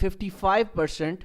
55%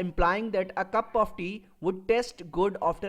implying that a cup of tea would taste good after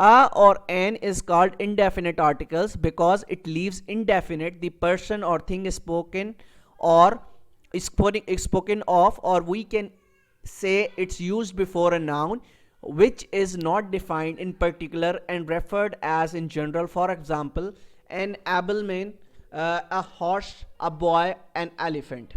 A or an is called indefinite articles because it leaves indefinite the person or thing spoken of, or we can say it's used before a noun which is not defined in particular and referred as in general. For example, an ableman, a horse, a boy, an elephant.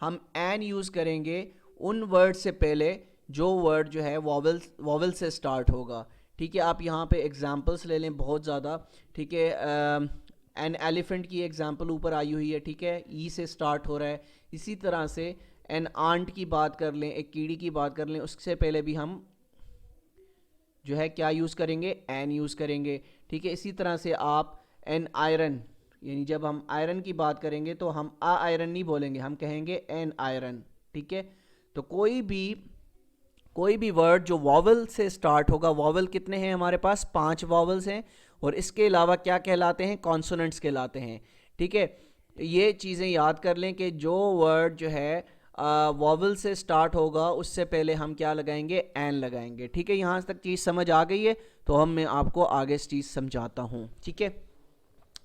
ہم N use کریں گے ان word سے پہلے جو word جو ہے واول سے start ہوگا. ٹھیک ہے, آپ یہاں پہ ایگزامپلس لے لیں بہت زیادہ. ٹھیک ہے, این ایلیفنٹ کی ایگزامپل اوپر آئی ہوئی ہے. ٹھیک ہے, ای سے سٹارٹ ہو رہا ہے. اسی طرح سے این آنٹ کی بات کر لیں, ایک کیڑی کی بات کر لیں, اس سے پہلے بھی ہم جو ہے کیا یوز کریں گے, این یوز کریں گے. ٹھیک ہے, اسی طرح سے آپ این آئرن, یعنی جب ہم آئرن کی بات کریں گے تو ہم آئرن نہیں بولیں گے, ہم کہیں گے این آئرن. ٹھیک ہے, تو کوئی بھی ورڈ جو واول سے سٹارٹ ہوگا, واول کتنے ہیں ہمارے پاس, 5 واولز ہیں, اور اس کے علاوہ کیا کہلاتے ہیں, کانسوننٹس کہلاتے ہیں. ٹھیک ہے, یہ چیزیں یاد کر لیں کہ جو ورڈ جو ہے واول سے سٹارٹ ہوگا اس سے پہلے ہم کیا لگائیں گے, این لگائیں گے. ٹھیک ہے, یہاں تک چیز سمجھ آ گئی ہے, تو میں آپ کو آگے اس چیز سمجھاتا ہوں. ٹھیک ہے,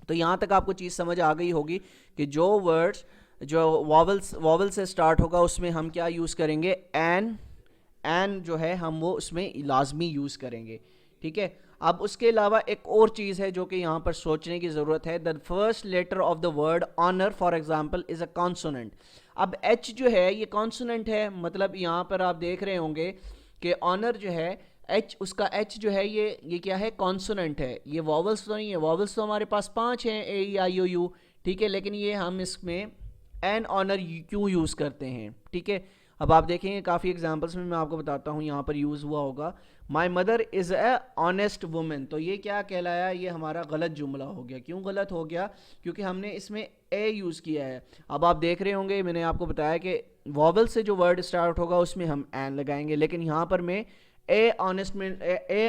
تو یہاں تک آپ کو چیز سمجھ آ گئی ہوگی کہ جو ورڈز جو واول سے سٹارٹ ہوگا اس میں ہم کیا یوز کریں گے, این جو ہے ہم وہ اس میں لازمی یوز کریں گے. ٹھیک ہے, اب اس کے علاوہ ایک اور چیز ہے جو کہ یہاں پر سوچنے کی ضرورت ہے. the first letter of the word honor for example is a consonant. اب ایچ جو ہے یہ کانسوننٹ ہے, مطلب یہاں پر آپ دیکھ رہے ہوں گے کہ آنر جو ہے ایچ, اس کا ایچ جو ہے یہ کیا ہے, کانسوننٹ ہے. یہ واولس تو نہیں ہے, واولس تو ہمارے پاس 5 ہیں, اے ای آئی او یو. ٹھیک ہے, لیکن یہ ہم اس میں این آنر کیوں یوز کرتے ہیں. ٹھیک ہے, اب آپ دیکھیں گے کافی ایگزامپلس میں آپ کو بتاتا ہوں یہاں پر یوز ہوا ہوگا. My mother is a honest woman, تو یہ کیا کہلایا, یہ ہمارا غلط جملہ ہو گیا. کیوں غلط ہو گیا, کیونکہ ہم نے اس میں اے یوز کیا ہے. اب آپ دیکھ رہے ہوں گے, میں نے آپ کو بتایا کہ واول سے جو ورڈ اسٹارٹ ہوگا اس میں ہم این لگائیں گے, لیکن یہاں پر میں اے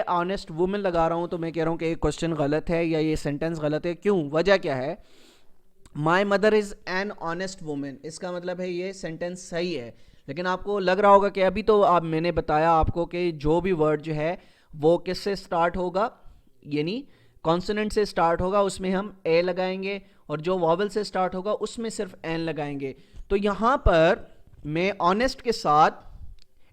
آنیسٹ وومن لگا رہا ہوں, تو میں کہہ رہا ہوں کہ یہ کوشچن غلط ہے یا یہ سینٹنس غلط ہے. کیوں, وجہ کیا ہے, my mother is an honest woman, اس کا مطلب ہے یہ سینٹنس صحیح ہے. لیکن آپ کو لگ رہا ہوگا کہ ابھی تو میں نے بتایا آپ کو کہ جو بھی ورڈ جو ہے وہ کس سے سٹارٹ ہوگا, یعنی کانسوننٹ سے سٹارٹ ہوگا, اس میں ہم اے لگائیں گے, اور جو واول سے سٹارٹ ہوگا اس میں صرف این لگائیں گے. تو یہاں پر میں آنیسٹ کے ساتھ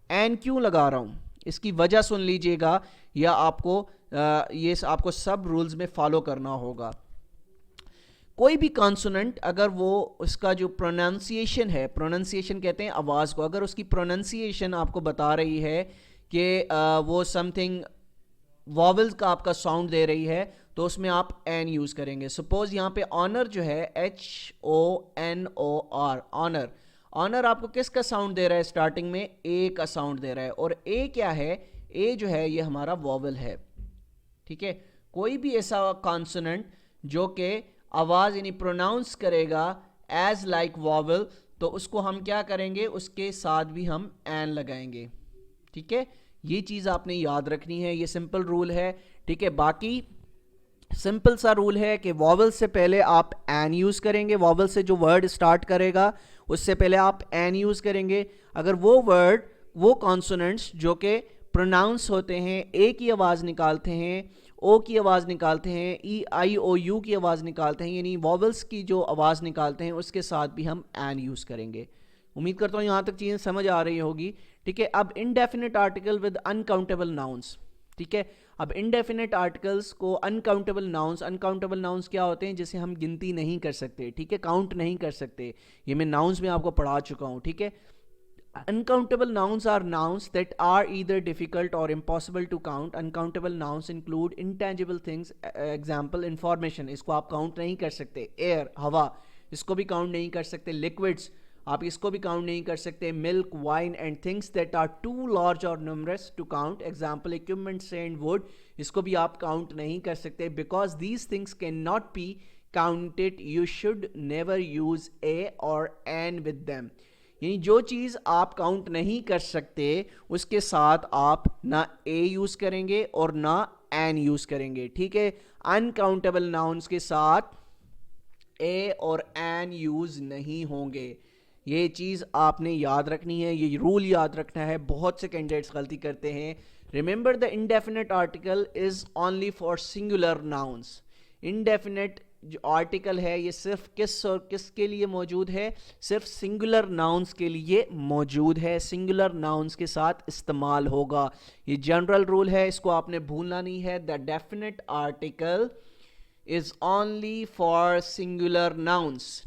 این کیوں لگا رہا ہوں, اس کی وجہ سن لیجئے گا, یا آپ کو سب رولز میں فالو کرنا ہوگا. کوئی بھی کانسوننٹ اگر وہ اس کا جو پروننسیشن ہے, پروننسیشن کہتے ہیں آواز کو, اگر اس کی پروننسیشن آپ کو بتا رہی ہے کہ وہ سم تھنگ واولز کا آپ کا ساؤنڈ دے رہی ہے, تو اس میں آپ این یوز کریں گے. سپوز یہاں پہ آنر جو ہے HONOR, آنر آپ کو کس کا ساؤنڈ دے رہا ہے, سٹارٹنگ میں اے کا ساؤنڈ دے رہا ہے, اور اے کیا ہے, اے جو ہے یہ ہمارا واول ہے. ٹھیک ہے, کوئی بھی ایسا کانسوننٹ جو کہ آواز یعنی پروناؤنس کرے گا ایز لائک واول, تو اس کو ہم کیا کریں گے, اس کے ساتھ بھی ہم این لگائیں گے. ٹھیک ہے, یہ چیز آپ نے یاد رکھنی ہے, یہ سمپل رول ہے. ٹھیک ہے, باقی سمپل سا رول ہے کہ واول سے پہلے آپ این یوز کریں گے, واول سے جو ورڈ سٹارٹ کرے گا اس سے پہلے آپ این یوز کریں گے. اگر وہ ورڈ, وہ کانسوننٹس جو کہ پروناؤنس ہوتے ہیں, اے کی آواز نکالتے ہیں, او کی آواز نکالتے ہیں, ای آئی او یو کی آواز نکالتے ہیں, یعنی واولس کی جو آواز نکالتے ہیں, اس کے ساتھ بھی ہم این یوز کریں گے. امید کرتا ہوں یہاں تک چیزیں سمجھ آ رہی ہوگی. ٹھیک ہے, اب indefinite article with uncountable nouns. ٹھیک ہے, اب انڈیفینٹ آرٹیکلس کو انکاؤنٹیبل ناؤنس کیا ہوتے ہیں, جسے ہم گنتی نہیں کر سکتے. ٹھیک ہے, کاؤنٹ نہیں کر سکتے, یہ میں ناؤنس میں آپ کو پڑھا چکا ہوں. ٹھیک ہے, uncountable nouns are nouns that are either difficult or impossible to count. uncountable nouns include intangible things, example information, اس کو آپ کاؤنٹ نہیں کر سکتے. air, ہوا, اس کو بھی کاؤنٹ نہیں کر سکتے. liquids, آپ اس کو بھی کاؤنٹ نہیں کر سکتے. milk, wine and things that are too large or numerous to count, example equipment, sand, wood, اس کو بھی آپ کاؤنٹ نہیں کر سکتے. because these things cannot be counted, you should never use a or an with them. یعنی جو چیز آپ کاؤنٹ نہیں کر سکتے اس کے ساتھ آپ نہ اے یوز کریں گے اور نہ این یوز کریں گے. ٹھیک ہے, انکاؤنٹیبل ناؤنس کے ساتھ اے اور این یوز نہیں ہوں گے. یہ چیز آپ نے یاد رکھنی ہے, یہ رول یاد رکھنا ہے. بہت سے کینڈیڈیٹس غلطی کرتے ہیں. Remember the indefinite article is only for singular nouns. Indefinite جو آرٹیکل ہے یہ صرف کس کے لیے موجود ہے, صرف سنگولر ناؤنس کے لیے موجود ہے, سنگولر ناؤنس کے ساتھ استعمال ہوگا. یہ جنرل رول ہے, اس کو آپ نے بھولنا نہیں ہے. The definite article is only for singular nouns.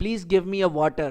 Please give me a water.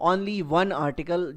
only one article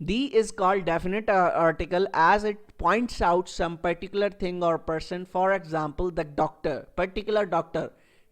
The is called definite article as it points out some particular thing or person. For example, the doctor, particular doctor.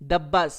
the bus.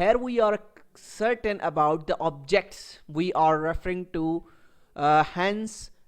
here we are certain about the objects we are referring to, hence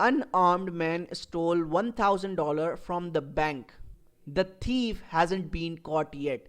unarmed man stole $1,000 from the bank. The thief hasn't been caught yet.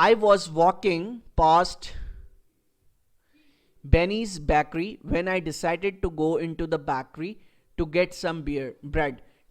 I was walking past Benny's bakery when I decided to go into the bakery to get some bread.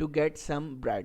to get some bread.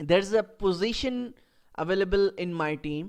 there's a position available in my team,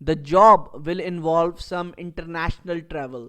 The job will involve some international travel.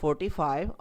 45.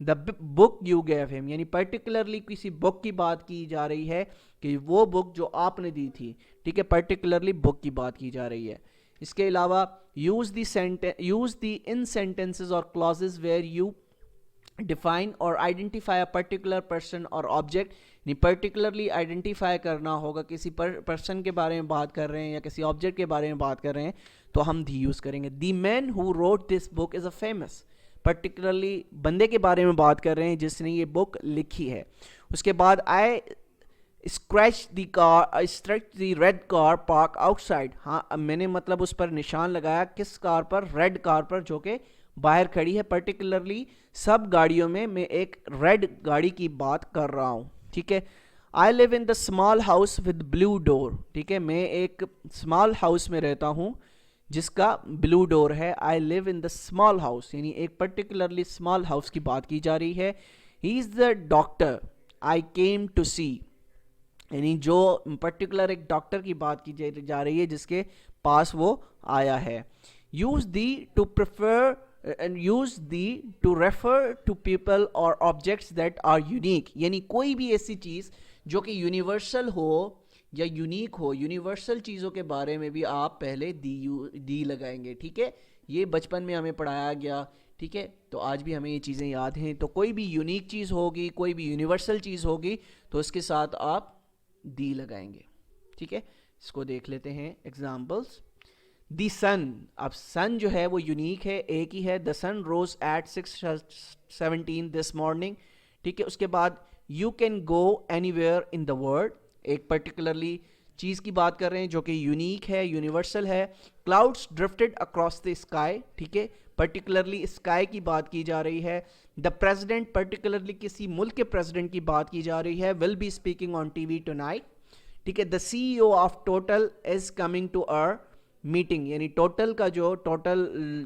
the book you gave him, یعنی particularly کسی book کی بات کی جا رہی ہے کہ وہ book جو آپ نے دی تھی. ٹھیک ہے, particularly book کی بات کی جا رہی ہے. اس کے علاوہ use the in sentences or clauses where you define or identify a particular person or object. نہیں, particularly identify کرنا ہوگا, کسی person کے بارے میں بات کر رہے ہیں یا کسی object کے بارے میں بات کر رہے ہیں تو ہم the یوز کریں گے. The man who wrote this book is a famous, particularly بندے کے بارے میں بات کر رہے ہیں جس نے یہ بک لکھی ہے. اس کے بعد I scratched the red car park outside. ہاں, میں نے مطلب اس پر نشان لگایا, کس کار پر؟ ریڈ کار پر, جو کہ باہر کھڑی ہے. پرٹیکولرلی سب گاڑیوں میں میں ایک ریڈ گاڑی کی بات کر رہا ہوں. ٹھیک ہے. I live in the small house with blue door. ٹھیک ہے, میں ایک small house میں رہتا ہوں جس کا blue door ہے. I live in the small house, یعنی ایک particularly small house کی بات کی جا رہی ہے. He is the doctor I came to see, یعنی جو پرٹیکولر ایک ڈاکٹر کی بات کی جا رہی ہے جس کے پاس وہ آیا ہے. Use the to prefer and use the to refer to people or objects that are unique, یعنی کوئی بھی ایسی چیز جو کہ یونیورسل ہو یا یونیک ہو. یونیورسل چیزوں کے بارے میں بھی آپ پہلے دی لگائیں گے. ٹھیک ہے, یہ بچپن میں ہمیں پڑھایا گیا. ٹھیک ہے, تو آج بھی ہمیں یہ چیزیں یاد ہیں. تو کوئی بھی یونیک چیز ہوگی, کوئی بھی یونیورسل چیز ہوگی تو اس کے ساتھ آپ دی لگائیں گے. ٹھیک ہے, اس کو دیکھ لیتے ہیں ایگزامپلس. دی سن, اب سن جو ہے وہ یونیک ہے, ایک ہی ہے. دا سن روز ایٹ 6:17 دس مارننگ. ٹھیک ہے, اس کے بعد you can go any where in the world, ایک پرٹیکولرلی چیز کی بات کر رہے ہیں جو کہ یونیک ہے, یونیورسل ہے. Clouds drifted across the sky. ٹھیک ہے, پرٹیکولرلی اسکائی کی بات کی جا رہی ہے. دا پریزیڈنٹ, پرٹیکولرلی کسی ملک کے پریزیڈنٹ کی بات کی جا رہی ہے. Will be speaking on T V tonight. ٹھیک ہے, the C E O of Total is coming to our meeting, یعنی ٹوٹل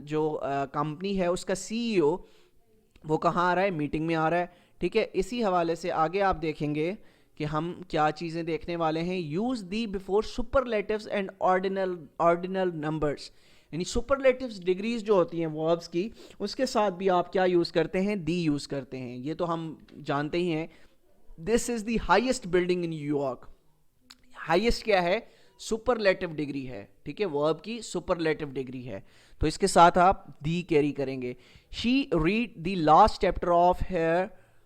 جو کمپنی ہے اس کا سی ای او وہ کہاں آ رہا ہے؟ میٹنگ میں آ رہا ہے. ٹھیک ہے, اسی حوالے سے آگے آپ دیکھیں گے کہ ہم کیا چیزیں دیکھنے والے ہیں. Use the before superlatives and ordinal numbers, یعنی سپرلیٹیوز ڈگریز جو ہوتی ہیں وربس کی, اس کے ساتھ بھی آپ کیا یوز کرتے ہیں؟ دی یوز کرتے ہیں. یہ تو ہم جانتے ہی ہیں. This is the highest building in New York. Highest کیا ہے؟ سپرلیٹیو ڈگری ہے. ٹھیک ہے, ورب کی سپرلیٹیو ڈگری ہے, تو اس کے ساتھ آپ دی کیری کریں گے. She read the last chapter of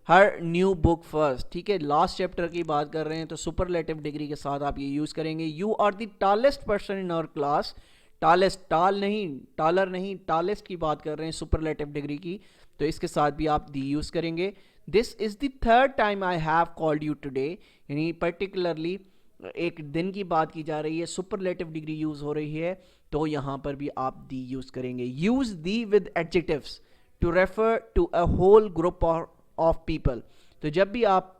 her new book first. ٹھیک ہے, لاسٹ چیپٹر کی بات کر رہے ہیں تو سپرلیٹیو ڈگری کے ساتھ آپ یہ یوز کریں گے. You are the tallest person in our class. Tallest, taller نہیں, ٹالسٹ کی بات کر رہے ہیں سپرلیٹیو ڈگری کی, تو اس کے ساتھ بھی آپ دی یوز کریں گے. This is the third time I have called you today, یعنی پرٹیکولرلی ایک دن کی بات کی جا رہی ہے, سپرلیٹیو ڈگری یوز ہو رہی ہے, تو یہاں پر بھی آپ دی یوز کریں گے. Use the with adjectives to refer to a whole group of people. تو جب بھی آپ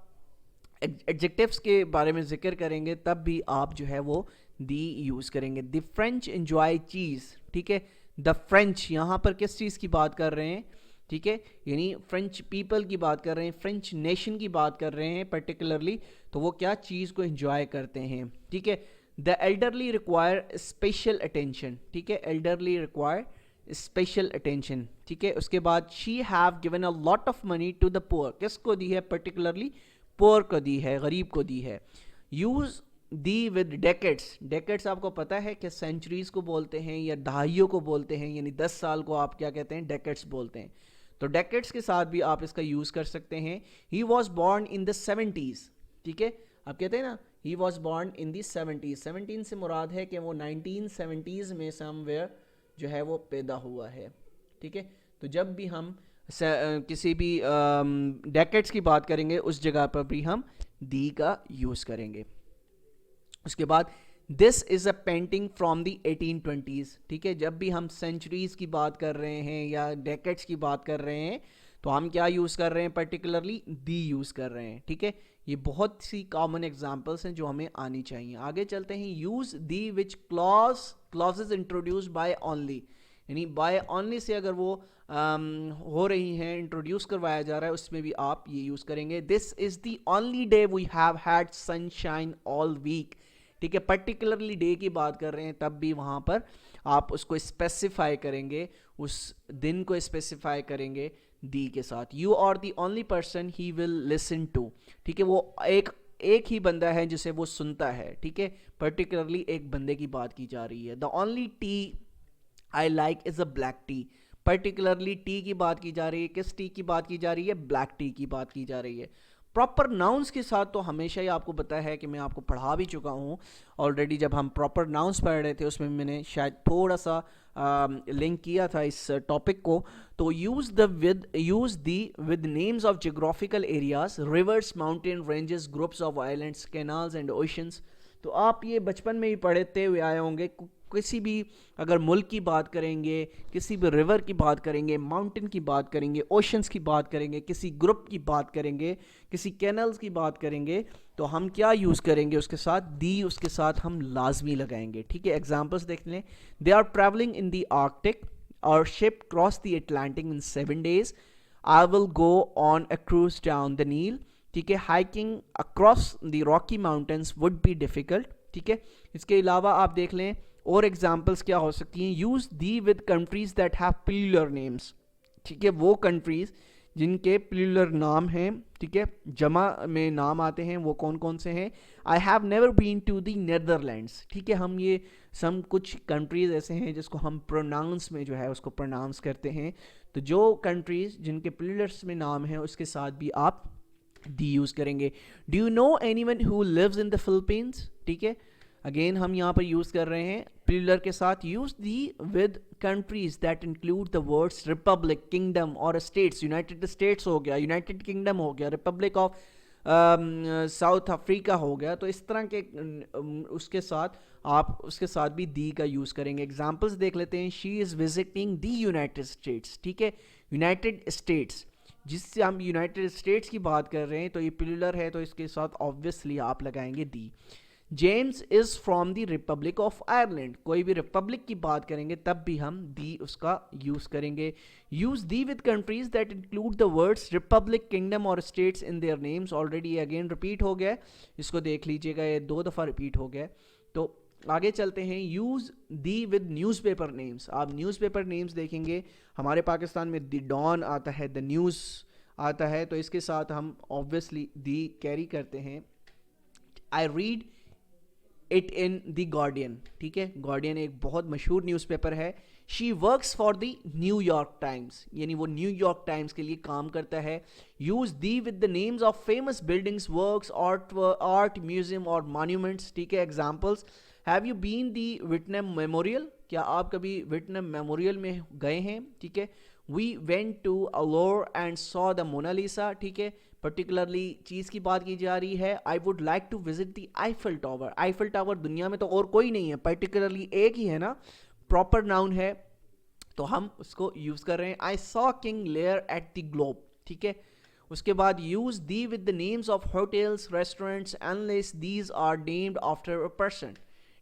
ایڈجیکٹیوز کے بارے میں ذکر کریں گے تب بھی آپ جو ہے وہ دی یوز کریں گے. دی فرینچ انجوائے چیز. ٹھیک ہے, دا فرینچ یہاں پر کس چیز کی بات کر رہے ہیں؟ ٹھیک ہے, یعنی فرینچ پیپل کی بات کر رہے ہیں, فرینچ نیشن کی بات کر رہے ہیں پرٹیکولرلی, تو وہ کیا چیز کو انجوائے کرتے ہیں. ٹھیک ہے, دا ایلڈرلی ریکوائر اسپیشل اٹینشن. ٹھیک ہے, ایلڈرلی ریکوائر اسپیشل اٹینشن. ٹھیک ہے, اس کے بعد she have given a lot of money to the poor. کس کو دی ہے؟ پرٹیکولرلی پور کو دی ہے, غریب کو دی ہے. Use the with decades. Decades آپ کو پتہ ہے کہ سینچریز کو بولتے ہیں یا دہائیوں کو بولتے ہیں, یعنی 10 سال کو آپ کیا کہتے ہیں؟ ڈیکیڈس بولتے ہیں. تو ڈیکیڈس کے ساتھ بھی آپ اس کا یوز کر سکتے ہیں. He was born in the 70s. ٹھیک ہے, آپ کہتے ہیں نا he was born in the 70s. 17 سے مراد ہے کہ وہ 1970s میں سم ویئر جو ہے وہ پیدا ہوا ہے. ٹھیک ہے, تو جب بھی ہم کسی بھی ڈیکیڈس کی بات کریں گے اس جگہ پر بھی ہم دی کا یوز کریں گے. اس کے بعد دس از a painting from the 1820s. ٹھیک ہے, جب بھی ہم سینچریز کی بات کر رہے ہیں یا ڈیکیڈس کی بات کر رہے ہیں تو ہم کیا یوز کر رہے ہیں؟ پرٹیکولرلی دی یوز کر رہے ہیں. ٹھیک ہے, یہ بہت سی کامن ایگزامپلس ہیں جو ہمیں آنی چاہیے. آگے چلتے ہیں. Use the which clauses introduced by only, یعنی بائی اونلی سے اگر وہ ہو رہی ہیں, انٹروڈیوس کروایا جا رہا ہے, اس میں بھی آپ یہ یوز کریں گے. This is the only day we have had sunshine all week. ٹھیک ہے, پرٹیکولرلی ڈے کی بات کر رہے ہیں تب بھی وہاں پر آپ اس کو اسپیسیفائی کریں گے, اس دن کو اسپیسیفائی کریں گے. دی کے ساتھ. You are the only person he will listen to. ٹھیک ہے, وہ ایک ہی بندہ ہے جسے وہ سنتا ہے. ٹھیک ہے, پرٹیکولرلی ایک بندے کی بات کی جا رہی ہے. The only T I like is a black tea. Particularly T کی بات کی جا رہی ہے. کس ٹی کی بات کی جا رہی ہے؟ بلیک ٹی کی بات کی جا رہی ہے. پراپر ناؤنس کے ساتھ تو ہمیشہ ہی آپ کو پتہ ہے کہ میں آپ کو پڑھا بھی چکا ہوں آلریڈی. جب ہم پراپر ناؤنس پڑھ رہے تھے اس میں نے شاید تھوڑا سا لنک کیا تھا اس ٹاپک کو. تو use the with names of geographical areas, rivers, mountain ranges, groups of islands, canals and oceans. تو آپ یہ بچپن میں ہی پڑھتے ہوئے آئے ہوں گے. کسی بھی اگر ملک کی بات کریں گے, کسی بھی ریور کی بات کریں گے, ماؤنٹین کی بات کریں گے, اوشنس کی بات کریں گے, کسی گروپ کی بات کریں گے, کسی کینلز کی بات کریں گے, تو ہم کیا یوز کریں گے اس کے ساتھ؟ دی اس کے ساتھ ہم لازمی لگائیں گے. ٹھیک ہے, ایگزامپلس دیکھ لیں. They are travelling in the Arctic, اور ship cross the Atlantic in 7 days. I will go on a cruise down the Nile. ٹھیک ہے, hiking across the Rocky Mountains would be difficult. ٹھیک ہے, اس کے علاوہ آپ دیکھ لیں اور ایگزامپلس کیا ہو سکتی ہیں. Use the with countries that have plural names. ٹھیک ہے, وہ کنٹریز جن کے پلیولر نام ہیں. ٹھیک ہے, جمع میں نام آتے ہیں, وہ کون کون سے ہیں؟ I have never been to the Netherlands. ٹھیک ہے, ہم یہ کچھ کنٹریز ایسے ہیں جس کو ہم پروناؤنس میں جو ہے اس کو پروناؤنس کرتے ہیں. تو جو کنٹریز جن کے پلیولرس میں نام ہیں اس کے ساتھ بھی آپ دی یوز کریں گے. Do you know anyone who lives in the Philippines. ٹھیک ہے, اگین ہم یہاں پر یوز کر رہے ہیں پلیولر کے ساتھ. Use the with countries that include the words republic, kingdom اور اسٹیٹس. یونائٹیڈ اسٹیٹس ہو گیا, یونائٹیڈ کنگڈم ہو گیا, ریپبلک آف ساؤتھ افریقہ ہو گیا. تو اس طرح کے اس کے ساتھ آپ اس کے ساتھ بھی دی کا یوز کریں گے. ایگزامپلس دیکھ لیتے ہیں. شی از وزٹنگ دی یونائٹیڈ اسٹیٹس. ٹھیک ہے, یونائٹیڈ اسٹیٹس جس سے ہم یونائٹیڈ اسٹیٹس کی بات کر رہے ہیں تو یہ پلیولر ہے, تو اس کے ساتھ آبویسلی آپ لگائیں گے the. James is from the Republic of Ireland. کوئی بھی ریپبلک کی بات کریں گے تب بھی ہم دی اس کا یوز کریں گے. Use the with countries that include the words republic, kingdom اور states in their names. Already again repeat ہو گیا, اس کو دیکھ لیجیے گا, یہ 2 دفعہ ریپیٹ ہو گیا. تو آگے چلتے ہیں. Use the with news paper names. آپ نیوز پیپر نیمز دیکھیں گے, ہمارے پاکستان میں دی ڈان آتا ہے, دا نیوز آتا ہے, تو اس کے ساتھ ہم آبویسلی دی کیری کرتے ہیں. I read it in the guardian. ٹھیک ہے, گارڈین ایک بہت مشہور نیوز پیپر ہے. She works for the new York Times, یعنی وہ نیو یارک ٹائمس کے لیے کام کرتا ہے. Use the with the names of famous buildings, works, art museum اور مانیومنٹس. ٹھیک ہے, examples. Have you been the Vietnam memorial. کیا آپ کبھی وٹنم میموریل میں گئے ہیں؟ ٹھیک ہے. We went to Louvre and saw the Mona Lisa. ٹھیک ہے, پرٹیکولرلی چیز کی بات کی جا رہی ہے. I would like to visit the Eiffel Tower. Eiffel Tower دنیا میں تو اور کوئی نہیں ہے, پرٹیکولرلی ایک ہی ہے نا, پراپر ناؤن ہے, تو ہم اس کو یوز کر رہے ہیں. I saw King Lear at the Globe. ٹھیک ہے, اس کے بعد use the with the names of hotels, restaurants, unless these are named after a person.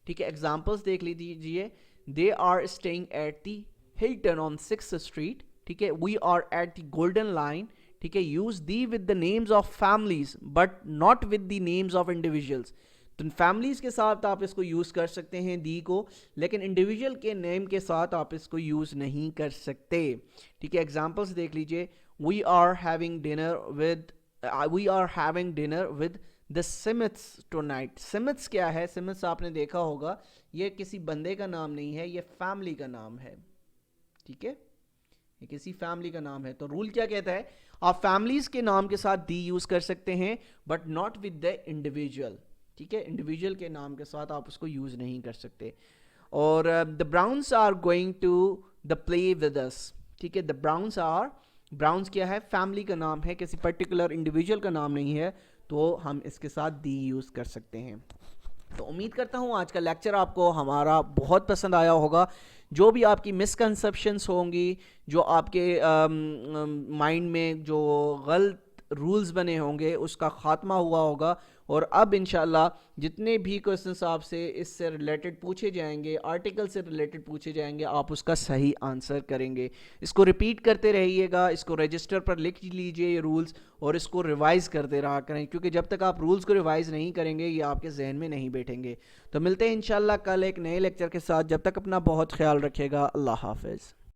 ٹھیک ہے, ایگزامپلس دیکھ لیجیے. They are staying at the Hilton on 6th street. ٹھیک ہے, we are at the Golden Lion. ٹھیک ہے, use the with the names of families but not with the names of individuals. تو families کے ساتھ آپ اس کو یوز کر سکتے ہیں دی کو, لیکن انڈیویژل کے نیم کے ساتھ آپ اس کو یوز نہیں کر سکتے. ٹھیک ہے, ایگزامپلس دیکھ لیجیے. We are having dinner with the Smiths tonight. Smiths کیا ہے؟ سمتھس آپ نے دیکھا ہوگا, یہ کسی بندے کا نام نہیں ہے, یہ فیملی کا نام ہے. ٹھیک ہے, یہ کسی فیملی کا نام ہے. تو رول کیا کہتا ہے؟ آپ فیملیز کے نام کے ساتھ دی یوز کر سکتے ہیں but not with the individual. ٹھیک ہے, انڈیویژل کے نام کے ساتھ آپ اس کو یوز نہیں کر سکتے. اور the Browns are going to the play with us. ٹھیک ہے, دا براؤنس کیا ہے؟ فیملی کا نام ہے, کسی پرٹیکولر انڈیویژل کا نام نہیں ہے, تو ہم اس کے ساتھ دی یوز کر سکتے ہیں. تو امید کرتا ہوں آج کا لیکچر آپ کو ہمارا بہت پسند آیا ہوگا. جو بھی آپ کی مسکنسیپشنس ہوں گی, جو آپ کے مائنڈ میں جو غلط رولز بنے ہوں گے, اس کا خاتمہ ہوا ہوگا. اور اب انشاءاللہ جتنے بھی کویسچنس آپ سے اس سے ریلیٹڈ پوچھے جائیں گے, آرٹیکل سے ریلیٹڈ پوچھے جائیں گے, آپ اس کا صحیح آنسر کریں گے. اس کو ریپیٹ کرتے رہیے گا, اس کو رجسٹر پر لکھ لیجئے یہ رولز, اور اس کو ریوائز کرتے رہا کریں, کیونکہ جب تک آپ رولز کو ریوائز نہیں کریں گے یہ آپ کے ذہن میں نہیں بیٹھیں گے. تو ملتے ہیں انشاءاللہ کل ایک نئے لیکچر کے ساتھ. جب تک اپنا بہت خیال رکھیے گا. اللہ حافظ.